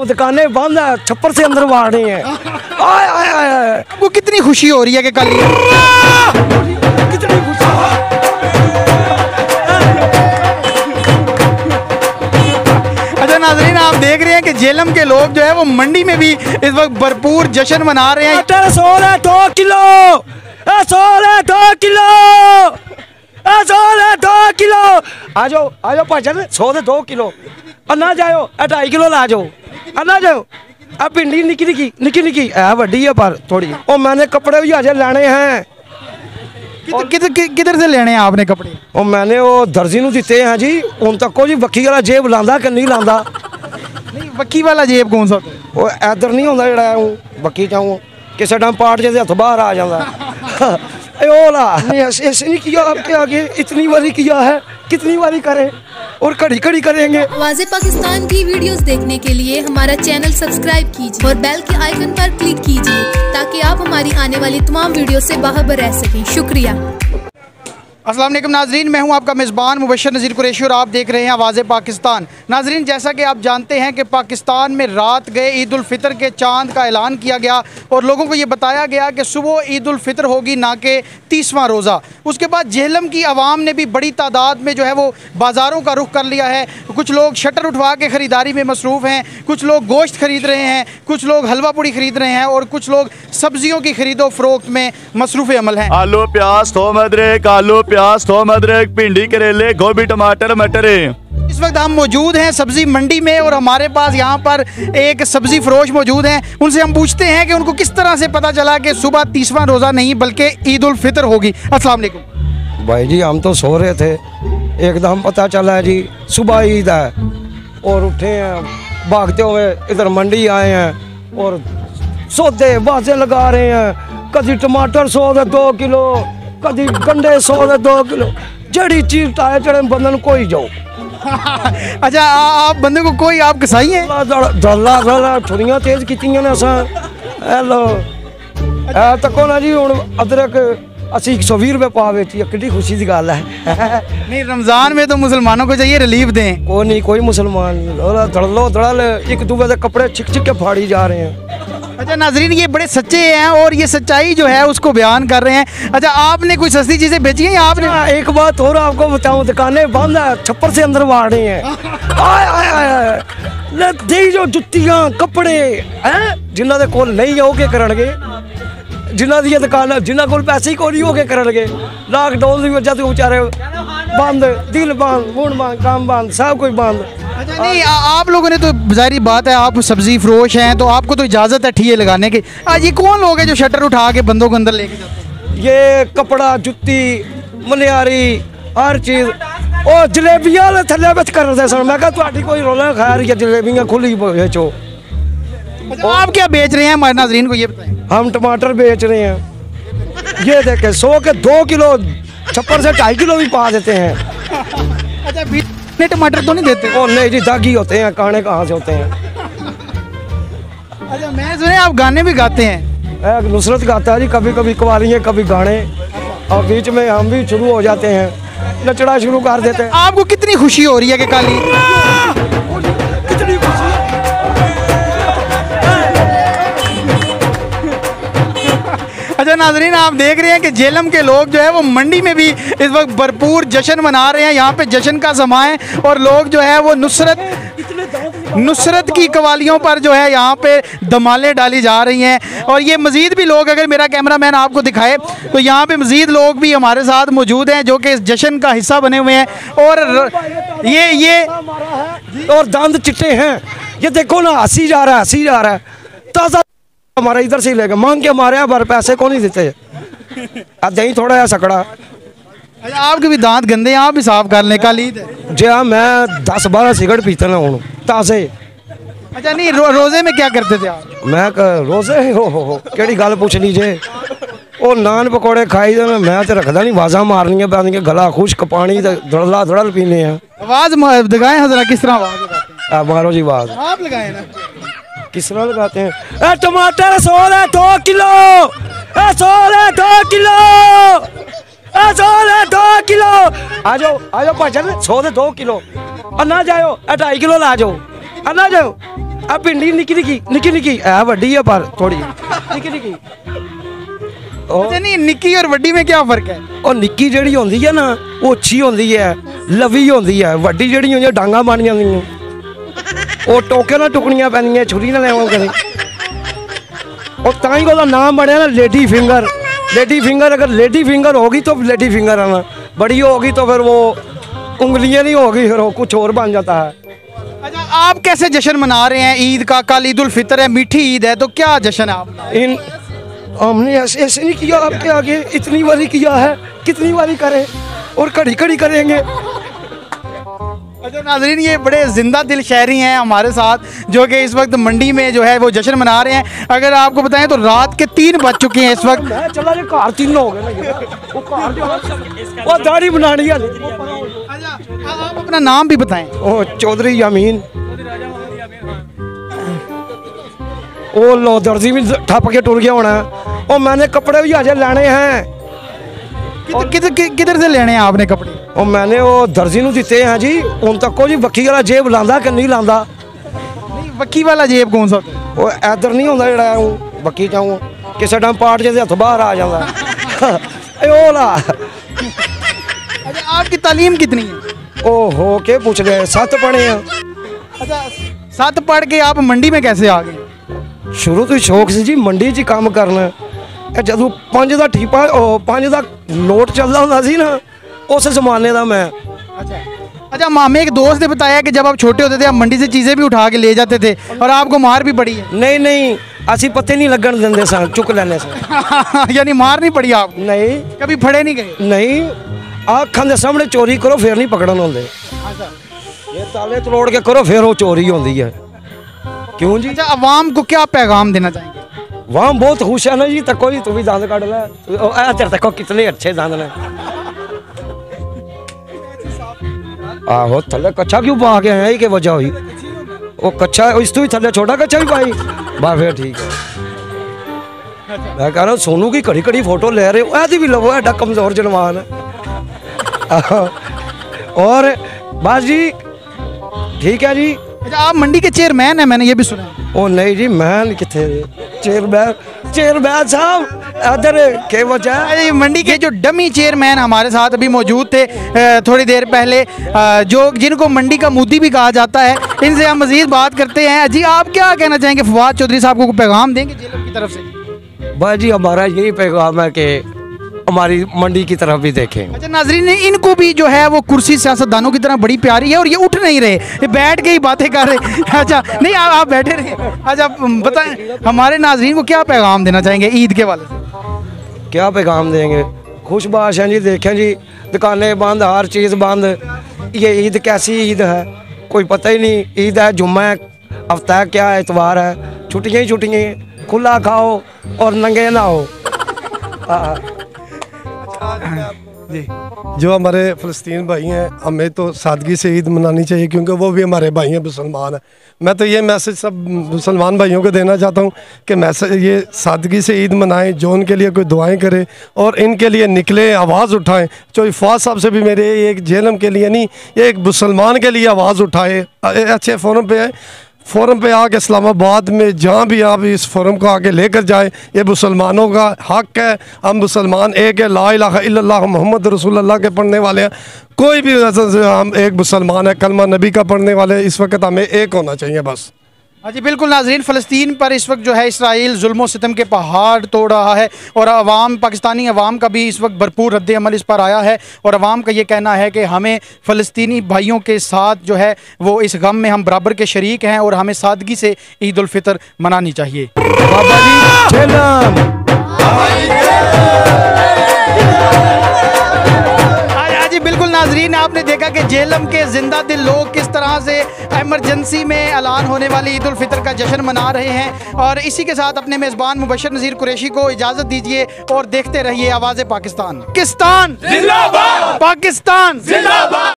दुकानें बंद है, छप्पर से अंदर वाड़ रहे हैं। आय आय आय, वो कितनी खुशी हो रही है कि कल कितनी खुशी। अच्छा नाज़रीन, आप देख रहे हैं कि झेलम के लोग जो है वो मंडी में भी इस वक्त भरपूर जश्न मना रहे हैं। 2 किलो, 2 किलो, 2 किलो। आ जाओ भाजन, 100 दे 2 किलो। और ना जाओ 2.5 किलो ला जाओ। ना जाओ अब भिंडी निकी है, वड्डी है पर थोड़ी। और मैंने कपड़े भी अजय लाने हैं। किधर से लेने हैं आपने कपड़े? और मैंने वो दर्जी नूं दिते हैं जी। उन तक जी वक्की वाला जेब लांदा कि नहीं लांदा। नहीं, वक्की वाला जेब कौन सा होता है? वो इधर नहीं होंदा जेड़ा वक्की चाहूँ किसी टाइम पार्ट जैसे हथ बाहर आ जाता। ओला नहीं ऐसे नहीं किया आपके आगे, इतनी बारी किया है, कितनी बारी करें और कड़ी करेंगे। आवाज़े पाकिस्तान की वीडियोस देखने के लिए हमारा चैनल सब्सक्राइब कीजिए और बेल के आइकन पर क्लिक कीजिए ताकि आप हमारी आने वाली तमाम वीडियो से बाखबर रह सकें। शुक्रिया। अस्सलाम वालेकुम नाजरीन, मैं हूं आपका मेज़बान मुबशर नज़ीर कुरैशी और आप देख रहे हैं आवाज़े पाकिस्तान। नाजरीन, जैसा कि आप जानते हैं कि पाकिस्तान में रात गए ईद उल फितर के चांद का ऐलान किया गया और लोगों को ये बताया गया कि सुबह ईद उल फितर होगी, ना कि 30वां रोज़ा। उसके बाद झेलम की आवाम ने भी बड़ी तादाद में जो है वो बाज़ारों का रुख कर लिया है। कुछ लोग शटर उठवा के ख़रीदारी में मसरूफ़ हैं, कुछ लोग गोश्त ख़रीद रहे हैं, कुछ लोग हलवा पूड़ी ख़रीद रहे हैं और कुछ लोग सब्ज़ियों की ख़रीदो फ़रोख्त में मसरूफ़ अमल हैं। आलू प्याज थोम अदरक, आलू प्याज थोम अदरक, भिंडी करेले गोभी टमाटर मटर। इस वक्त हम मौजूद हैं सब्ज़ी मंडी में और हमारे पास यहाँ पर एक सब्ज़ी फरोश मौजूद हैं। उनसे हम पूछते हैं कि उनको किस तरह से पता चला कि सुबह 30वां रोज़ा नहीं बल्कि ईद उल फितर होगी। अस्सलाम वालेकुम। भाई जी हम तो सो रहे थे, एकदम पता चला है जी सुबह ईद है और उठे हैं, भागते हुए इधर मंडी आए हैं और सौदे बाजे लगा रहे हैं। कभी टमाटर 100 दे 2 किलो, कभी गंडे 100 दे 2 किलो। जड़ी चीज टाए चढ़े बंधन कोई जाओ। अच्छा, आप बंदे को कोई आप कसाई हैं? दला थोड़िया तेज कीतियां ने असां। हेलो तको ना जी हुण अदरक असी 120 रुपये पा बेची है, कितनी खुशी की गल है। नहीं, रमज़ान में तो मुसलमानों को चाहिए रिलीफ दें। कोई नहीं, कोई मुसलमान धड़ल एक दूसरे के कपड़े छिक के फाड़ी जा रहे हैं। अच्छा नाजरीन, ये बड़े सच्चे हैं और ये सच्चाई जो है उसको बयान कर रहे हैं। अच्छा, आपने कोई सस्ती चीज़ें बेची हैं या आपने? एक बात और आपको बताऊं, दुकानें बंद है, छप्पर से अंदर वाड़ रहे हैं। आय आय आय, दी जो जुत्तियां कपड़े हैं जिन्हों के कोल नहीं है, ओके करनगे। जिन्हों दी दुकान जिन्हों को पैसे ही को नहीं होके करनगे। लॉकडाउन की वजह से बेचारे बंद, दिल बंद, मूड बंद, काम बंद, सब कुछ बंद। अच्छा, नहीं आप लोगों ने तो जाहिर बात है आप सब्जी फरोश हैं तो आपको तो इजाज़त है ठिये लगाने की। आज ये कौन लोग हैं जो शटर उठा के बंदों को अंदर लेके जाते हैं? ये कपड़ा जुत्ती मनियारी हर चीज़ और जलेबियां थले बिच करते सन। मैं कहा तुहाडी कोई रोला खैर या जलेबियां खुली बेचो। अच्छा, आप क्या बेच रहे हैं हमारे नाज़रीन को ये बताएं? हम टमाटर बेच रहे हैं। ये देखे 100 के 2 किलो, छप्पर से 2.5 किलो भी पा देते हैं। अच्छा, टमाटर तो नहीं देते? ओ नहीं जी, दागी होते हैं, काने कहाँ से होते हैं। अच्छा, मैं सुने आप गाने भी गाते हैं? नुसरत गाता है जी, कभी कभी कवालियाँ कभी गाने, और बीच में हम भी शुरू हो जाते हैं, नचना शुरू कर देते हैं। आपको कितनी खुशी हो रही है कि कल कितनी खुशी। अच्छा नाजरीन, आप देख रहे हैं कि झेलम के लोग जो है वो मंडी में भी इस वक्त भरपूर जश्न मना रहे हैं। यहाँ पे जश्न का समा है और लोग जो है वो नुसरत की कवालियों पर जो है यहाँ पे धमालें डाली जा रही हैं। और ये मज़ीद भी लोग, अगर मेरा कैमरामैन आपको दिखाए तो यहाँ पे मज़ीद लोग भी हमारे साथ मौजूद हैं जो कि इस जश्न का हिस्सा बने हुए हैं। और ये और दांत चिट्टे हैं, ये देखो ना, हंसी जा रहा है ताज़ा हमारा इधर से ही लेगा, मांग के मारे पर पैसे को नहीं देते। दही थोड़ा या सकड़ा। अच्छा, आपके भी दांत गंदे हैं, आप भी साफ कर लें, कल ईद है। जी हाँ, मैं 10-12 सिगरेट पीता ना हूँ ताज़े। अच्छा, नहीं रोज़े में क्या करते थे आप? मैं रोज़े हो केड़ी गल पूछ लीजिए। वो नान पकौड़े खाई दे, मैं तो रखदा नहीं, आवाज़ा मारनी है, गला खुश्क, पानी धड़ल पीने हैं। आवाज़ दिखाएं हजरा, किस तरह आवाज़ लगाते हैं? मारो जी आवाज़ आप लगाए ना, किस तरह लगाते हैं? टमाटर 100 दे 2 किलो, 100 दे 2 किलो, 100 दे 2 किलो। आ जाओ भाजन, 100 दे 2 किलो। और ना जाओ 2.5 किलो ला जाओ। ना जाओ आ भिंडी निकी निकी है वड्डी है पर थोड़ी निकी अच्छा नहीं, निक्की और वड्डी में क्या फर्क है? ਉਹ ਨਿੱਕੀ ਜਿਹੜੀ ਹੁੰਦੀ ਹੈ ਨਾ ਉਹ ਅੱਛੀ ਹੁੰਦੀ ਹੈ, ਲਵੀ ਹੁੰਦੀ ਹੈ। ਵੱਡੀ ਜਿਹੜੀ ਹੁੰਦੀ ਡਾਂਗਾ ਬਣ ਜਾਂਦੀਆਂ, ਉਹ ਟੋਕੇ ਨਾਲ ਟੁਕਣੀਆਂ ਪੈਂਦੀਆਂ, ਛੁਰੀ ਨਾਲ ਐਵੇਂ ਕਰੇ। ਉਹ ਤਾਂ ਹੀ ਉਹਦਾ ਨਾਮ ਬਣਿਆ ਨਾ लेडी फिंगर। लेडी फिंगर अगर लेडी फिंगर होगी तो लेडी फिंगर आना, बड़ी होगी तो फिर वो उंगलियां नहीं होगी, फिर वो कुछ और बन जाता है। अच्छा, आप कैसे जश्न मना रहे हैं ईद का? कल ईद उल फितर है, मीठी ईद है, तो क्या जश्न है आप? इन हमने ऐसे नहीं किया, आपके आगे इतनी बारी किया है, कितनी बारी करें और कड़ी कड़ी करेंगे। अच्छा नाज़रीन, ये बड़े जिंदा दिल शहरी हैं हमारे साथ, जो कि इस वक्त मंडी में जो है वो जश्न मना रहे हैं। अगर आपको बताएं तो रात के 3 बज चुके हैं इस वक्त। मैं चला जे घर 3 हो गए ना, वो दाढ़ी बनानी है। अच्छा, आप अपना नाम भी बताएं। ओ चौधरी यामीन, ओ लो दर्जी भी ठप के टुर गया होना। और मैंने कपड़े भी अजय लेने हैं। किधर से लेने हैं आपने कपड़े? और मैंने वो दर्जी नूं दिते हैं जी। उन तक को जी वक्की वाला जेब लांदा कि नहीं लांदा? नहीं, वक्की वाला जेब कौन सा होता है? वो इधर नहीं होंदा जेड़ा वक्की चाहूँ किसी टाइम पार्ट जे हथ बाहर आ जाता। ओ ला। अच्छा, आपकी तालीम कितनी है? ओ हो के पूछ रहे, 7 पढ़े हैं। अच्छा, 7 पढ़ के आप मंडी में कैसे आ गए? शुरू तो शौक से जी मंडी 'ਚ काम करना। ਜਦੋਂ 5 ਦਾ ਠੀਪਾ 5 ਦਾ ਨੋਟ ਚੱਲਦਾ ਹੁੰਦਾ ਸੀ ना, उस जमाने का मैं। अच्छा, मामे एक दोस्त ने बताया कि जब आप छोटे होते थे आप मंडी से चीज़ें भी उठा के ले जाते थे और आपको मार भी पड़ी है। नहीं असी पत्ते नहीं लगन देंगे सन, चुक लेने से। यानी मार नहीं पड़ी आप? नहीं, कभी फड़े नहीं गए? नहीं, अखां दे सामने चोरी करो फिर नहीं पकड़न होंदे। ये ताले तोड़ के करो फिर वो चोरी होंदी है। क्यों जी? अच्छा, अवाम को क्या पैगाम देना चाहेंगे? वहाँ बहुत खुश है ना जी। तक कोई तू भी दांत काट ले, तेरे तक कितने अच्छे दांत ने। आहो थले कच्चा क्यों पा के हैं, के वजह हुई वो कच्चा, इस तो ही थले छोटा कच्चा भी पाई बा, फिर ठीक है। मैं कह रहा हूँ सोनू की कड़ी कड़ी फोटो ले रहे हो, ऐसी भी लो, एडा कमजोर जनमान है। और बस जी ठीक है जी। अच्छा, आप मंडी के चेयरमैन हैं, मैंने ये भी सुना है। ओ नहीं जी, मैं किथे चेयरमैन साहब इधर के वजह। मंडी के जो डमी चेयरमैन हमारे साथ अभी मौजूद थे थोड़ी देर पहले, जो जिनको मंडी का मुद्दी भी कहा जाता है, इनसे हम मजीद बात करते हैं। जी, आप क्या कहना चाहेंगे? फवाद चौधरी साहब को पैगाम देंगे जेल की तरफ से? भाई जी हमारा यही पैगाम है कि हमारी मंडी की तरफ भी देखें। अच्छा नाजरीन, इनको भी जो है वो कुर्सी सियासतदानों की तरह बड़ी प्यारी है और ये उठ नहीं रहे, ये बैठ के ही बातें कर रहे। अच्छा नहीं, आप बैठे रहे। अच्छा बताएं, हमारे नाजरीन को क्या पैगाम देना चाहेंगे ईद के वाले से? क्या पैगाम देंगे? खुशबाश हैं जी, देखें जी दुकानें बंद, हर चीज़ बंद। ये ईद कैसी ईद है कोई पता ही नहीं। ईद है, जुम्मा है, हफ्ता है, क्या है, इतवार है, छुट्टियाँ ही छुट्टियाँ। खुला खाओ और नंगे ना हो। जी, जो हमारे फ़लस्तीन भाई हैं, हमें तो सादगी से ईद मनानी चाहिए क्योंकि वो भी हमारे भाई हैं, मुसलमान हैं। मैं तो ये मैसेज सब मुसलमान भाइयों को देना चाहता हूँ कि मैसेज ये सादगी से ईद मनाएं, जो उनके लिए कोई दुआएं करें और इनके लिए निकले, आवाज़ उठाएं। जो फवाद साहब से भी मेरे एक जेलम के लिए नहीं, ये एक मुसलमान के लिए आवाज़ उठाए। अच्छे फ़ोरम पे आके इस्लामाबाद में जहाँ भी आप इस फ़ोरम को आके लेकर जाए, ये मुसलमानों का हक़ है। हम मुसलमान एक है, ला इलाहा इल्लल्लाह मोहम्मद रसूलुल्लाह के पढ़ने वाले हैं। कोई भी नज़र से हम एक मुसलमान है, कलमा नबी का पढ़ने वाले। इस वक्त हमें एक होना चाहिए बस। हाँ जी बिल्कुल नाज़रीन, फ़लस्तीन पर इस वक्त जो है इसराइल जुल्म सितम के पहाड़ तोड़ रहा है और अवाम, पाकिस्तानी अवाम का भी इस वक्त भरपूर रद्द अमल इस पर आया है और अवाम का ये कहना है कि हमें फ़लस्तीनी भाइयों के साथ जो है वो इस गम में हम बराबर के शरीक हैं और हमें सादगी से ईद उल फितर मनानी चाहिए। बाबा जी बिल्कुल नाजरीन, आपने देखा कि जेलम के जिंदा दिल लोग किस तरह से एमरजेंसी में ऐलान होने वाली ईद उल फितर का जश्न मना रहे हैं। और इसी के साथ अपने मेज़बान मुबशर नज़ीर कुरैशी को इजाज़त दीजिए और देखते रहिए आवाज़ पाकिस्तान। पाकिस्तान जिंदाबाद, पाकिस्तान जिंदाबाद।